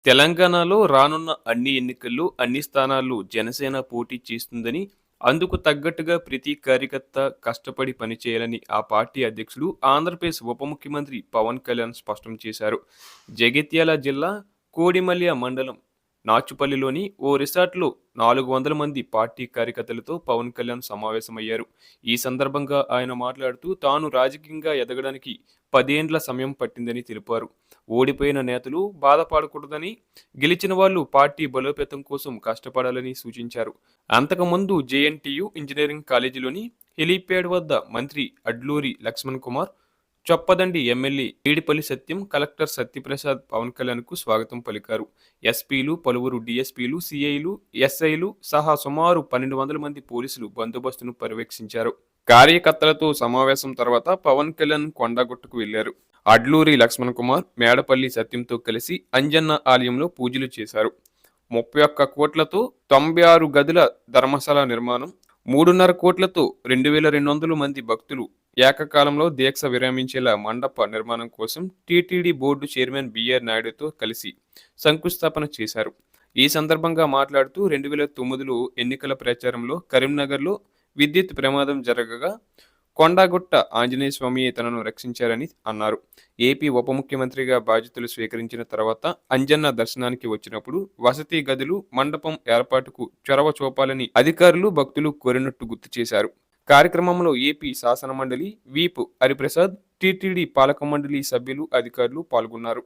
తెలంగాణలో రానున్న అన్ని ఎన్నికల్లో అన్ని స్థానాల్లో జనసేన పోటీ చేస్తుందని, అందుకు తగ్గట్టుగా ప్రతి కార్యకర్త కష్టపడి పనిచేయాలని ఆ పార్టీ అధ్యక్షుడు, ఆంధ్రప్రదేశ్ ఉప ముఖ్యమంత్రి పవన్ కళ్యాణ్ స్పష్టం చేశారు. జగిత్యాల జిల్లా కోడిమల్య మండలం నాచుపల్లిలోని ఓ రిసార్ట్లో 400 మంది పార్టీ కార్యకర్తలతో పవన్ కళ్యాణ్ సమావేశమయ్యారు. ఈ సందర్భంగా ఆయన మాట్లాడుతూ తాను రాజకీయంగా ఎదగడానికి 10 ఏండ్ల సమయం పట్టిందని తెలిపారు. ఓడిపోయిన నేతలు బాధపడకూడదని, గెలిచిన వాళ్ళు పార్టీ బలోపేతం కోసం కష్టపడాలని సూచించారు. అంతకుముందు జేఎన్టీయూ ఇంజనీరింగ్ కాలేజీలోని హెలీప్యాడ్ వద్ద మంత్రి అడ్లూరి లక్ష్మణ్ కుమార్, చొప్పదండి ఎమ్మెల్యే ఈడిపల్లి సత్యం, కలెక్టర్ సత్యప్రసాద్ పవన్ కళ్యాణ్కు స్వాగతం పలికారు. ఎస్పీలు, పలువురు డీఎస్పీలు, సీఐలు, ఎస్ఐలు సహా సుమారు 1200 మంది పోలీసులు బందోబస్తును పర్యవేక్షించారు. కార్యకర్తలతో సమావేశం తర్వాత పవన్ కళ్యాణ్ కొండగుట్టకు వెళ్లారు. అడ్లూరి లక్ష్మణ్ కుమార్, మేడపల్లి సత్యంతో కలిసి అంజన్న ఆలయంలో పూజలు చేశారు. 31 కోట్లతో 96 గదుల ధర్మశాల నిర్మాణం, 3.5 కోట్లతో 2200 మంది భక్తులు ఏకకాలంలో దీక్ష విరమించేలా మండప నిర్మాణం కోసం టీటీడీ బోర్డు చైర్మన్ బిఆర్ నాయుడుతో కలిసి శంకుస్థాపన చేశారు. ఈ సందర్భంగా మాట్లాడుతూ 2009లో ఎన్నికల ప్రచారంలో కరీంనగర్లో విద్యుత్ ప్రమాదం జరగగా కొండగుట్ట ఆంజనేయ స్వామియే తనను రక్షించారని అన్నారు. ఏపీ ఉప ముఖ్యమంత్రిగా బాధ్యతలు స్వీకరించిన తర్వాత అంజన్న దర్శనానికి వచ్చినప్పుడు వసతి గదులు, మండపం ఏర్పాటుకు చొరవ చూపాలని అధికారులు, భక్తులు కోరినట్టు గుర్తు చేశారు. కార్యక్రమంలో ఏపీ శాసనమండలి వీప్ హరిప్రసాద్, టీటీడీ పాలక మండలి సభ్యులు, అధికారులు పాల్గొన్నారు.